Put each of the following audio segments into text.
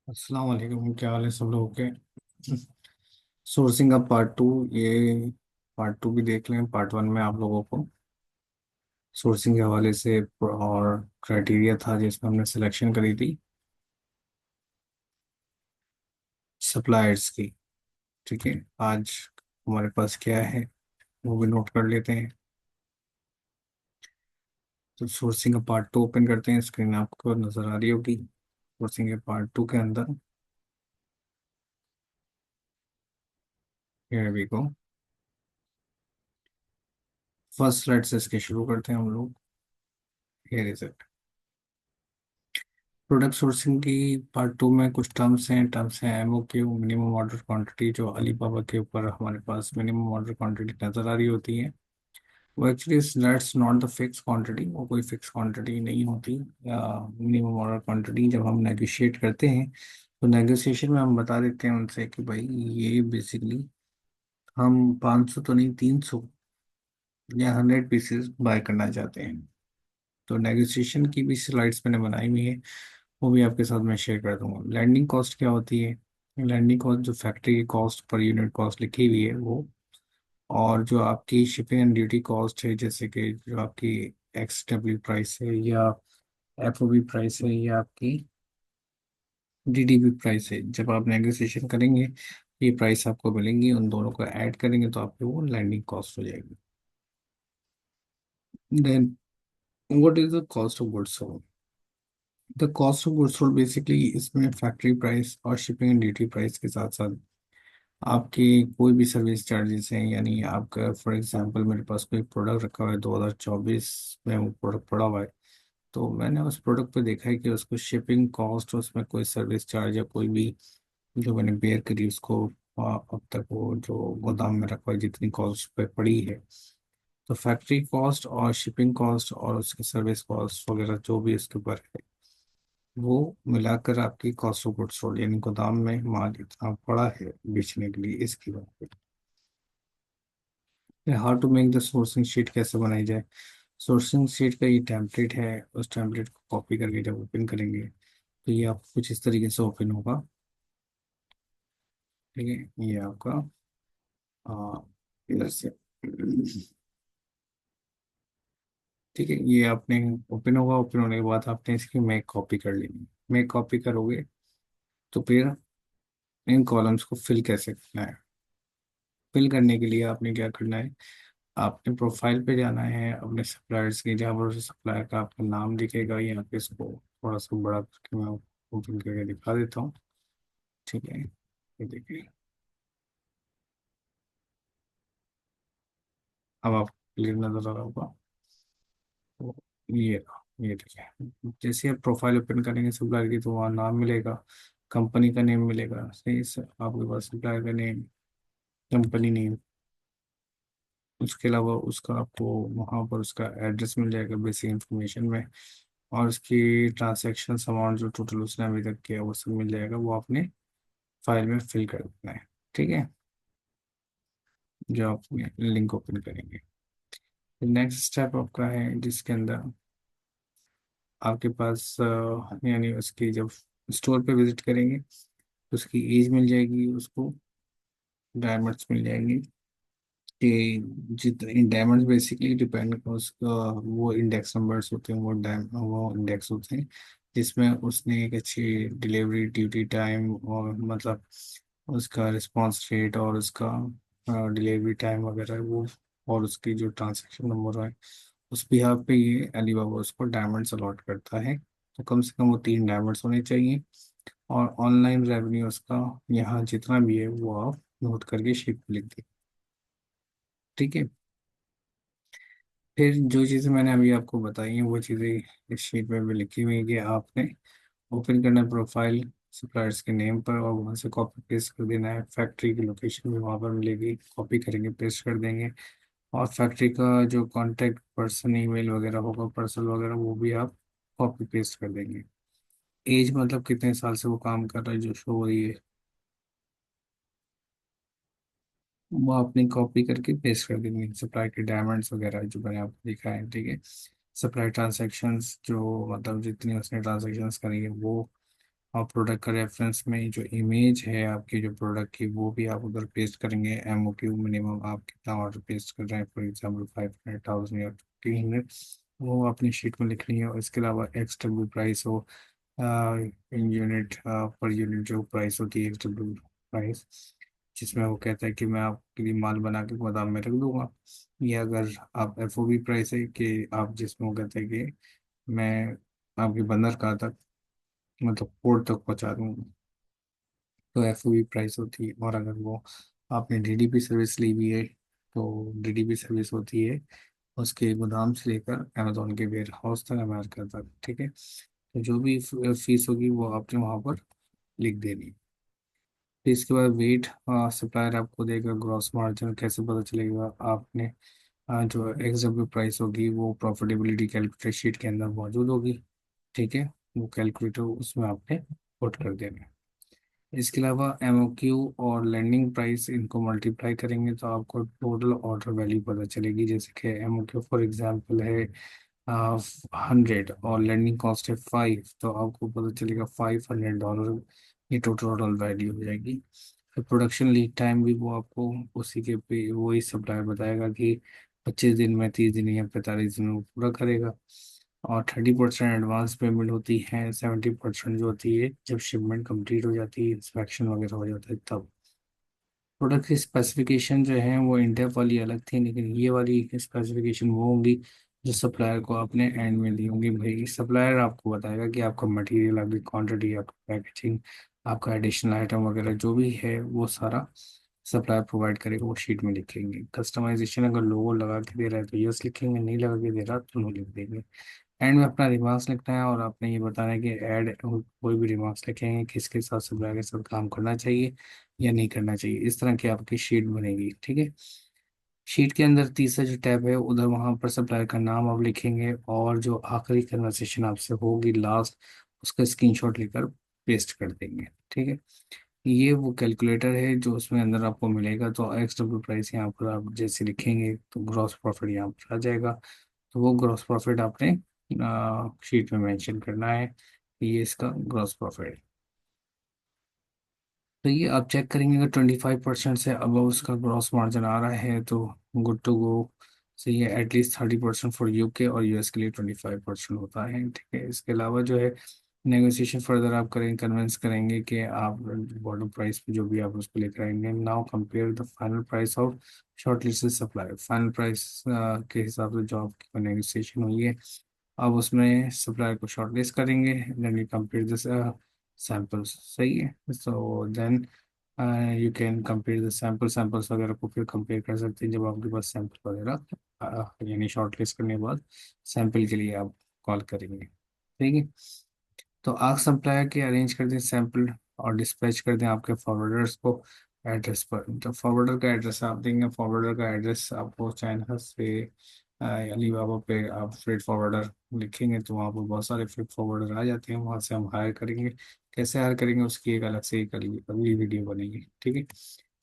अस्सलाम वालेकुम। क्या हाल है सब लोगों के। सोर्सिंग का पार्ट 2। ये पार्ट 2 भी देख लें। पार्ट 1 में आप लोगों को सोर्सिंग के हवाले से और क्राइटेरिया था जिसमें हमने सिलेक्शन करी थी सप्लायर्स की। ठीक है, आज हमारे पास क्या है वो भी नोट कर लेते हैं। तो सोर्सिंग का पार्ट 2 ओपन करते हैं। स्क्रीन आपको नज़र आ रही होगी। सोर्सिंग के पार्ट 2 के अंदर here we go. First slide से इसके शुरू करते हैं हम लोग। Here is it. Product sourcing की पार्ट 2 में कुछ टर्म्स हैं एमओक्यू, मिनिमम ऑर्डर क्वांटिटी, जो अलीबाबा के ऊपर हमारे पास मिनिमम ऑर्डर क्वांटिटी नज़र आ रही होती है। वो actually that's not the fix quantity, वो कोई फिक्स क्वांटिटी नहीं होती। मिनिमम ऑर्डर क्वांटिटी जब हम नेगोशिएट करते हैं तो नेगोशिएशन में हम बता देते हैं उनसे कि भाई ये बेसिकली हम 500 तो नहीं, 300 या 100 पीसेस बाय करना चाहते हैं। तो नेगोशिएशन की भी स्लाइड्स मैंने बनाई हुई है, वो भी आपके साथ मैं शेयर कर दूंगा। लैंडिंग कॉस्ट क्या होती है? लैंडिंग कॉस्ट जो फैक्ट्री की कॉस्ट पर यूनिट कॉस्ट लिखी हुई है वो, और जो आपकी शिपिंग एंड ड्यूटी कॉस्ट है, जैसे कि जो आपकी एक्सडब्ल्यू प्राइस है या एफओबी प्राइस है या आपकी डीडीबी प्राइस है, जब आप नेगोशिएशन करेंगे ये प्राइस आपको मिलेंगी, उन दोनों को ऐड करेंगे तो आपकी वो लैंडिंग कॉस्ट हो जाएगी। Then what is the cost of goods sold? The cost of goods sold basically इसमें फैक्ट्री प्राइस और शिपिंग एंड ड्यूटी प्राइस के साथ साथ आपकी कोई भी सर्विस चार्जेस हैं। यानी आपका फॉर एग्जांपल मेरे पास कोई प्रोडक्ट रखा हुआ है, 2024 में वो प्रोडक्ट पड़ा हुआ है, तो मैंने उस प्रोडक्ट पे देखा है कि उसको शिपिंग कॉस्ट, उसमें कोई सर्विस चार्ज या कोई भी जो मैंने बेयर करी उसको अब तक वो जो गोदाम में रखा हुआ है जितनी कॉस्ट पे पड़ी है, तो फैक्ट्री कॉस्ट और शिपिंग कॉस्ट और उसकी सर्विस कॉस्ट वगैरह जो भी उसके ऊपर है वो मिलाकर आपकी कॉस्ट ऑफ गुड्स सोल्ड, यानी गोदाम में माल इतना पड़ा है बेचने के लिए, इसकी बात है। How to make the sourcing sheet, कैसे बनाई जाए? सोर्सिंग शीट का ये टेम्पलेट है, उस टेम्पलेट को कॉपी करके जब ओपन करेंगे तो ये आपको कुछ इस तरीके से ओपन होगा। ठीक है, ये आपका इधर से ठीक है, ये आपने ओपन होगा। ओपन होने के बाद आपने इसकी मेक कॉपी कर लेनी। मेक कॉपी करोगे तो फिर इन कॉलम्स को फिल कैसे करना है? फिल करने के लिए आपने क्या करना है, आपने प्रोफाइल पे जाना है अपने सप्लायर्स की, जहाँ पर सप्लायर का आपका नाम दिखेगा। यहाँ पे इसको थोड़ा सा बड़ा करके मैं ओपन करके दिखा देता हूँ। ठीक है, ये देखिए, अब आप क्लियर नजर आ रहा होगा। तो ये देखिए, जैसे आप प्रोफाइल ओपन करेंगे सप्लायर की तो वहाँ नाम मिलेगा, कंपनी का नेम मिलेगा। सही से आपके पास सप्लायर का नेम, कंपनी नेम, उसके अलावा उसका आपको वहाँ पर उसका एड्रेस मिल जाएगा बेसिक इंफॉर्मेशन में, और उसकी ट्रांजैक्शन अमाउंट जो टोटल उसने अभी तक किया वो सब मिल जाएगा। वो आपने फाइल में फिल कर देना है। ठीक है, जो आप लिंक ओपन करेंगे, नेक्स्ट स्टेप आपका है जिसके अंदर आपके पास यानी उसकी जब स्टोर पे विजिट करेंगे तो उसकी एज मिल जाएगी, उसको डायमंड्स मिल जाएंगे कि जितने डायमंड्स बेसिकली डिपेंड उसका वो इंडेक्स नंबर्स होते हैं, वो इंडेक्स होते हैं जिसमें उसने एक अच्छी डिलीवरी ड्यूटी टाइम और मतलब उसका रिस्पांस रेट और उसका डिलीवरी टाइम वगैरह वो, और उसकी जो ट्रांजैक्शन नंबर है उस बिहाफ पे ये अलीबाबा उसको डायमंड्स अलॉट करता है। तो कम से कम वो 3 डायमंड्स होने चाहिए। और ऑनलाइन रेवेन्यू उसका यहाँ जितना भी है वो आप नोट करके शीट पे लिख दें। ठीक है, फिर जो चीज़ें मैंने अभी आपको बताई हैं वो चीज़ें इस शीट में भी लिखी हुई है कि आपने ओपन करना है प्रोफाइल सप्लायर्स के नेम पर और वहाँ से कॉपी पेस्ट कर देना है। फैक्ट्री की लोकेशन भी वहाँ पर मिलेगी, कॉपी करेंगे पेस्ट कर देंगे। और फैक्ट्री का जो कांटेक्ट पर्सन ईमेल वगैरह होगा, पर्सन वगैरह, वो भी आप कॉपी पेस्ट कर देंगे। एज मतलब कितने साल से वो काम कर रहा है जो शो हो रही है वो आपने कॉपी करके पेस्ट कर देंगे। सप्लाई के डायमंड्स वगैरह जो मैंने आपको दिखा है, ठीक है। सप्लाई ट्रांजैक्शंस जो मतलब जितनी उसने ट्रांजैक्शंस करी है वो, और प्रोडक्ट का रेफरेंस में जो इमेज है आपकी जो प्रोडक्ट की वो भी आप उधर पेस्ट करेंगे। एमओक्यू मिनिमम आप कितना ऑर्डर पेस्ट कर रहे हैं, फॉर एग्जाम्पल 500,000 या 300, वो अपनी शीट में लिखनी है। और इसके अलावा एक्सडब्ल्यू प्राइस हो, इन यूनिट पर यूनिट जो प्राइस होती है एक्सडब्ल्यू प्राइस, जिसमें वो कहता है कि मैं आपके लिए माल बना के गोदाम में रख दूंगा। या अगर आप एफओबी प्राइस है कि आप जिसमें वो कहते हैं कि मैं आपके बंदरगाह तक, मतलब पोर्ट तक पहुंचा दूंगा, तो एफओबी प्राइस होती है। और अगर वो आपने डीडीपी सर्विस ली हुई है तो डीडीपी सर्विस होती है उसके गोदाम से लेकर अमेजोन के वेयर हाउस तक, अमेरिका तक, ठीक है। तो जो भी फीस होगी वो आपने वहाँ पर लिख देनी। फिर इसके बाद वेट सप्लायर आपको देगा। ग्रॉस मार्जिन कैसे पता चलेगा, आपने जो एक्सडब्ल्यू प्राइस होगी वो प्रॉफिटेबिलिटी कैलकुलेटर शीट के अंदर मौजूद होगी, ठीक है। वो कैलकुलेटर उसमें आपने पुट कर देना है। इसके अलावा एमओक्यू और लैंडिंग प्राइस इनको मल्टीप्लाई करेंगे तो आपको टोटल ऑर्डर वैल्यू पता चलेगी। जैसे कि एमओक्यू फॉर एग्जांपल है 100 और लैंडिंग कॉस्ट है 5, तो आपको पता चलेगा $500 ये टोटल ऑर्डर वैल्यू हो जाएगी। फिर प्रोडक्शन लीड टाइम भी वो आपको उसी के पे वही सप्लायर बताएगा कि 25 दिन में, 30 दिन या 45 दिन में वो पूरा करेगा। और 30% एडवांस पेमेंट होती है, 70% जो होती है जब शिपमेंट कंप्लीट हो जाती है, इंस्पेक्शन वगैरह हो जाता है तब। प्रोडक्ट की स्पेसिफिकेशन जो है वो इंटेप वाली अलग थी, लेकिन ये वाली स्पेसिफिकेशन वो होंगी जो सप्लायर को आपने एंड में दी होंगी। भाई सप्लायर आपको बताएगा कि आपका मटेरियल, आपकी क्वांटिटी, आपका पैकेजिंग, आपका एडिशनल आइटम वगैरह जो भी है वो सारा सप्लायर प्रोवाइड करेगा, वो शीट में लिखेंगे। कस्टमाइजेशन अगर लोगो लगा के दे रहा है तो यस लिखेंगे, नहीं लगा के दे रहा तो नो लिख देंगे। एंड में अपना रिमार्क्स लिखना है और आपने ये बताना है कि ऐड कोई भी रिमार्क्स लिखेंगे किसके साथ सप्लायर के साथ काम करना चाहिए या नहीं करना चाहिए। इस तरह की आपकी शीट बनेगी, ठीक है। शीट के अंदर तीसरा जो टैब है उधर वहां पर सप्लायर का नाम आप लिखेंगे और जो आखिरी कन्वर्सेशन आपसे होगी लास्ट, उसका स्क्रीनशॉट लेकर पेस्ट कर देंगे, ठीक है। ये वो कैलकुलेटर है जो उसमें अंदर आपको मिलेगा। तो एक्स डब्ल्यू प्राइस यहाँ पर आप जैसे लिखेंगे तो ग्रॉस प्रॉफिट यहाँ पर आ जाएगा। तो वो ग्रॉस प्रॉफिट आपने शीट में मेंशन करना है कि ये इसका ग्रॉस प्रॉफिट है। तो ये आप चेक करेंगे अगर 25% से अब उसका ग्रॉस मार्जिन आ रहा है तो गुड टू गो। सही है, एटलीस्ट 30% फॉर यूके और यूएस के लिए 25% होता है, ठीक है। इसके अलावा जो है नेगोशिएशन फर्दर आप करेंगे, कन्विंस करेंगे कि आप बॉर्डर प्राइस पे जो भी आप उसको लेकर आएंगे। Now compare the final price of short listed supplier. Final price के हिसाब से जो आपकी नेगोशिएशन हुई है, अब उसमें सप्लायर को शॉर्टलिस्ट करेंगे, then you compare this samples. सही है, so then you can compare the samples वगैरह को फिर कंपेयर कर सकते हैं जब आपके पास सैंपल वगैरह यानी शॉर्टलिस्ट करने के बाद सैंपल के लिए आप कॉल करेंगे, ठीक है। तो आप सप्लायर के अरेंज कर दें सैंपल और डिस्पैच कर दें आपके फॉरवर्डर्स को एड्रेस पर। तो फॉरवर्डर का एड्रेस आप देंगे, फॉरवर्डर का एड्रेस आपको चाइना से अलीबाबा पे आप फ्रेट फॉरवर्डर लिखेंगे तो वहाँ पर बहुत सारे फ्रेट फॉरवर्डर आ जाते हैं, वहाँ से हम हायर करेंगे। कैसे हायर करेंगे उसकी एक अलग से एक अगली वीडियो बनेगी, ठीक है।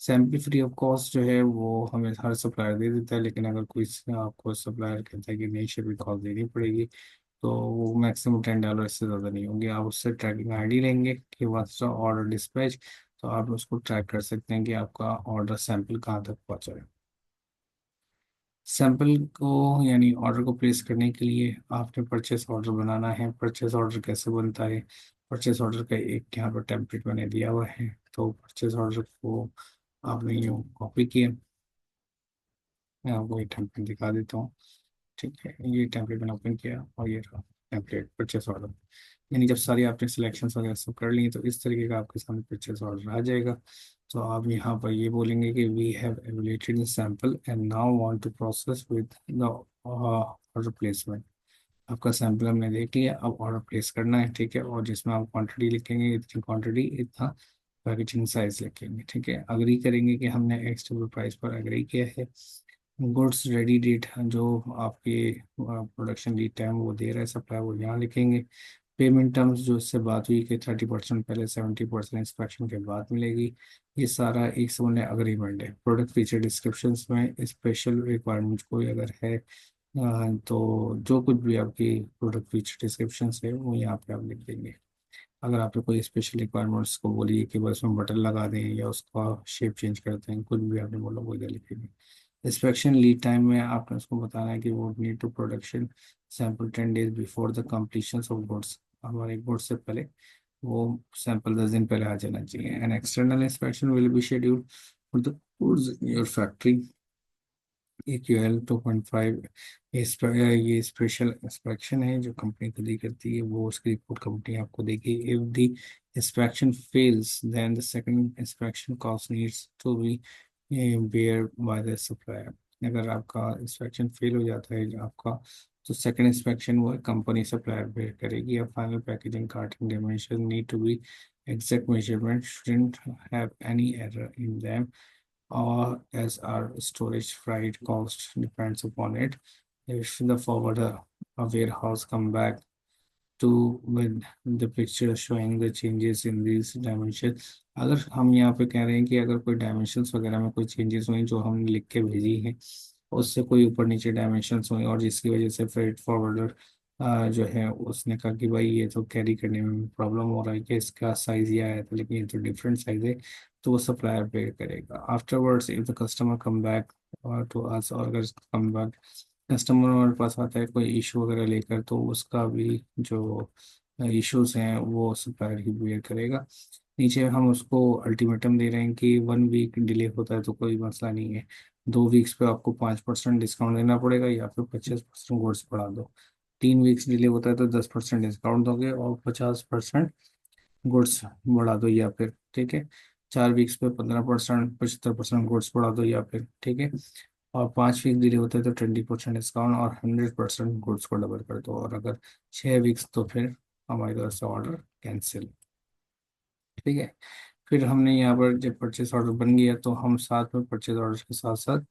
सैंपल फ्री ऑफ कॉस्ट जो है वो हमें हर सप्लायर दे देता है, लेकिन अगर कोई आपको सप्लायर कहता है कि नहीं शिपिंग कॉस्ट देनी पड़ेगी तो वो मैक्सिमम $10 इससे ज़्यादा नहीं होंगे। आप उससे ट्रैकिंग आईडी लेंगे कि वंस ऑर्डर डिस्पैच, तो आप उसको ट्रैक कर सकते हैं कि आपका ऑर्डर सैंपल कहाँ तक पहुँचा है। सैंपल को यानी ऑर्डर को प्लेस करने के लिए आपने परचेस ऑर्डर बनाना है। परचेस ऑर्डर कैसे बनता है, परचेस ऑर्डर का एक यहाँ पर टेम्पलेट मैंने दिया हुआ है। तो परचेस ऑर्डर को आपने यूँ कॉपी किया, मैं आपको ये टेम्पलेट दिखा देता हूँ, ठीक है। ये टेम्पलेट मैंने ओपन किया और ये रहा टेम्पलेट परचेस ऑर्डर। यानी जब सारी आपने सिलेक्शन वगैरह सब कर ली तो इस तरीके का आपके सामने परचेस ऑर्डर आ जाएगा। तो आप यहाँ पर ये बोलेंगे कि we have evaluated the sample and now want to process with the order placement. आपका सैंपल हमने देख लिया, अब ऑर्डर प्लेस करना है, ठीक है। और जिसमें आप क्वांटिटी लिखेंगे, इतनी क्वांटिटी, इतना पैकेजिंग साइज लिखेंगे, ठीक है। अग्री करेंगे कि हमने एक्स टेबल प्राइस पर अग्री किया है। गुड्स रेडी डेट जो आपके प्रोडक्शन लीड टाइम वो दे रहा है सप्लाई, वो यहाँ लिखेंगे। पेमेंट टर्म्स जो इससे बात हुई कि 30% पहले, 70% इंस्पेक्शन के बाद मिलेगी, ये सारा एक समझ अग्रीमेंट है। प्रोडक्ट फीचर डिस्क्रिप्शंस में स्पेशल रिक्वायरमेंट कोई अगर है तो जो कुछ भी आपकी प्रोडक्ट फीचर डिस्क्रिप्शंस है वो यहाँ पे आप लिख देंगे। अगर आपने कोई स्पेशल रिक्वायरमेंट्स को बोलिए कि बस उसमें बटन लगा दें या उसका शेप चेंज करते हैं, कुछ भी आपने बोला वो इधर लिखेंगे। इंस्पेक्शन लीड टाइम में आपने उसको बताना है कि वो need to production sample 10 days before the completion of goods, हमारे गुड्स से पहले वो सैंपल 10 दिन पहले आ जाना चाहिए। And external inspection will be scheduled for the goods in your factory. AQL 2.5, ये स्पेशल इंस्पेक्शन है जो कंपनी खुद ही करती है, वो उसकी रिपोर्ट कंपनी आपको देगी। If the inspection fails then the second inspection cost needs to be bear by the supplier. अगर आपका इंस्पेक्शन फेल हो जाता है आपका, तो सेकंड इंस्पेक्शन वो कंपनी सप्लायर बेयर करेगी। या final packaging carting dimension need to be exact measurement shouldn't have any error in them, or as our storage freight cost depends upon it. If the forwarder a warehouse come back to with the picture showing the changes in these dimensions, अगर हम यहाँ पे कह रहे हैं कि अगर कोई डायमेंशंस वगैरह में कोई चेंजेस हुई जो हमने लिख के भेजी हैं, उससे कोई ऊपर नीचे डायमेंशंस हुई और जिसकी वजह से फ्रेट फॉरवर्डर जो है उसने कहा कि भाई ये तो कैरी करने में प्रॉब्लम हो रहा है कि इसका साइज ये आया था लेकिन ये तो डिफरेंट साइज है, तो वो सप्लायर पे करेगा। Afterwards if the customer come back to us, और अगर कम बैक कस्टमर हमारे पास आता है कोई इशू वगैरह लेकर, तो उसका भी जो इश्यूज हैं वो सप्लायर ही बेयर करेगा। नीचे हम उसको अल्टीमेटम दे रहे हैं कि 1 वीक डिले होता है तो कोई मसला नहीं है, 2 वीक्स पे आपको 5% डिस्काउंट देना पड़ेगा या फिर 50% गुड्स बढ़ा दो। 3 वीक्स डिले होता है तो 10% डिस्काउंट दोगे और 50% गुड्स बढ़ा दो या फिर, ठीक है। 4 वीक्स पे 15%, 75% गुड्स बढ़ा दो या फिर, ठीक है। और 5 वीक डिले होते हैं तो 20% डिस्काउंट और 100% गुड्स को डबल कर दो। और अगर 6 वीक्स तो फिर हमारी तरफ से ऑर्डर कैंसिल, ठीक है। फिर हमने यहाँ पर जब परचेस ऑर्डर बन गया तो हम साथ में परचेस ऑर्डर के साथ साथ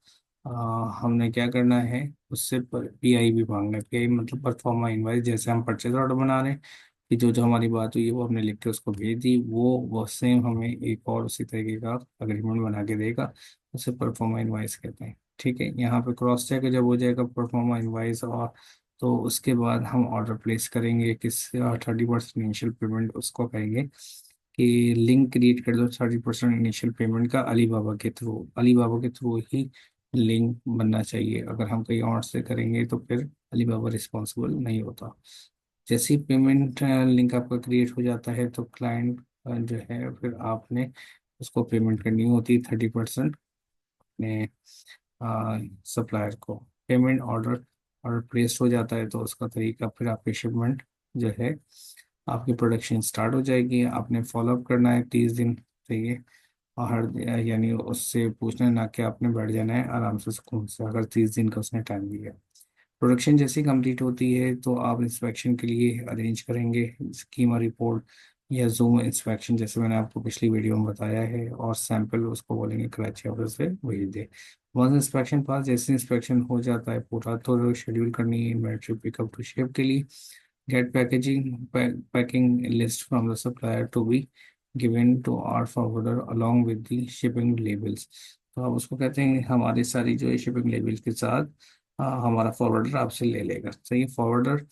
हमने क्या करना है, उससे PI भी मांगना है। PI मतलब परफॉर्मा इनवाइस। जैसे हम परचेस ऑर्डर बना रहे हैं कि जो जो हमारी बात हुई है वो हमने लिख के उसको भेज दी, वो सेम हमें एक और उसी तरीके का अग्रीमेंट बना के देगा, उसे परफॉर्मा इनवाइस कहते हैं, ठीक है। यहाँ पे क्रॉस चेक जब हो जाएगा परफॉर्मा इनवाइस, और तो उसके बाद हम ऑर्डर प्लेस करेंगे। किस 30% इनिशियल पेमेंट उसको करेंगे कि लिंक क्रिएट कर दो 30% इनिशियल पेमेंट का अलीबाबा के थ्रू। अलीबाबा के थ्रू ही लिंक बनना चाहिए, अगर हम कहीं और से करेंगे तो फिर अलीबाबा रिस्पॉन्सिबल नहीं होता। जैसे ही पेमेंट लिंक आपका क्रिएट हो जाता है तो क्लाइंट जो है फिर आपने उसको पेमेंट करनी होती है 30% अपने सप्लायर को। पेमेंट ऑर्डर ऑर्डर प्लेस हो जाता है तो उसका तरीका फिर आपकी शिपमेंट जो है आपकी प्रोडक्शन स्टार्ट हो जाएगी। आपने फॉलोअप करना है 30 दिन, ठीक है। और हर यानी उससे पूछना है ना कि आपने बैठ जाना है आराम से सुकून से, अगर 30 दिन का उसने टाइम दिया। प्रोडक्शन जैसे कंप्लीट होती है तो आप इंस्पेक्शन के लिए अरेंज करेंगे स्कीमा रिपोर्ट या जूम इंस्पेक्शन, जैसे मैंने आपको पिछली वीडियो में बताया है। और सैंपल उसको बोलेंगे कराची ऑफिस से भेज दे। वंस इंस्पेक्शन पास, जैसे इंस्पेक्शन हो जाता है पूरा तो शेड्यूल करनी है इन्वेंट्री पिकअप टू शिप के लिए। Get packaging packing list from the supplier to be given to our forwarder along with the shipping labels. तो आप उसको कहते हैं हमारी सारी जो है शिपिंग लेबल के साथ हमारा फॉरवर्डर आपसे ले लेगा। सही, forwarder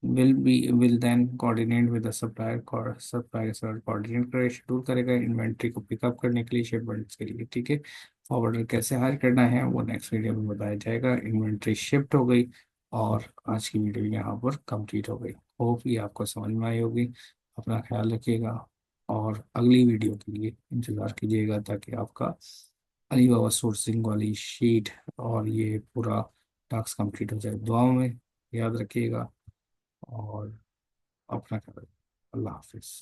will then coordinate with the supplier, supplier के साथ कोऑर्डिनेट करे शेड्यूल करेगा इन्वेंट्री को पिकअप करने के लिए शिपमेंट्स के लिए, ठीक है। फॉरवर्डर कैसे हायर करना है वो नेक्स्ट वीडियो में बताया जाएगा। इन्वेंट्री शिफ्ट हो गई और आज की वीडियो यहाँ पर कंप्लीट हो गई। होप ये आपको समझ में आई होगी। अपना ख्याल रखिएगा और अगली वीडियो के लिए इंतज़ार कीजिएगा ताकि आपका अलीबाबा सोर्सिंग वाली शीट और ये पूरा टास्क कंप्लीट हो जाए। दुआओं में याद रखिएगा और अपना ख्याल रखिएगा। अल्लाह हाफिज़।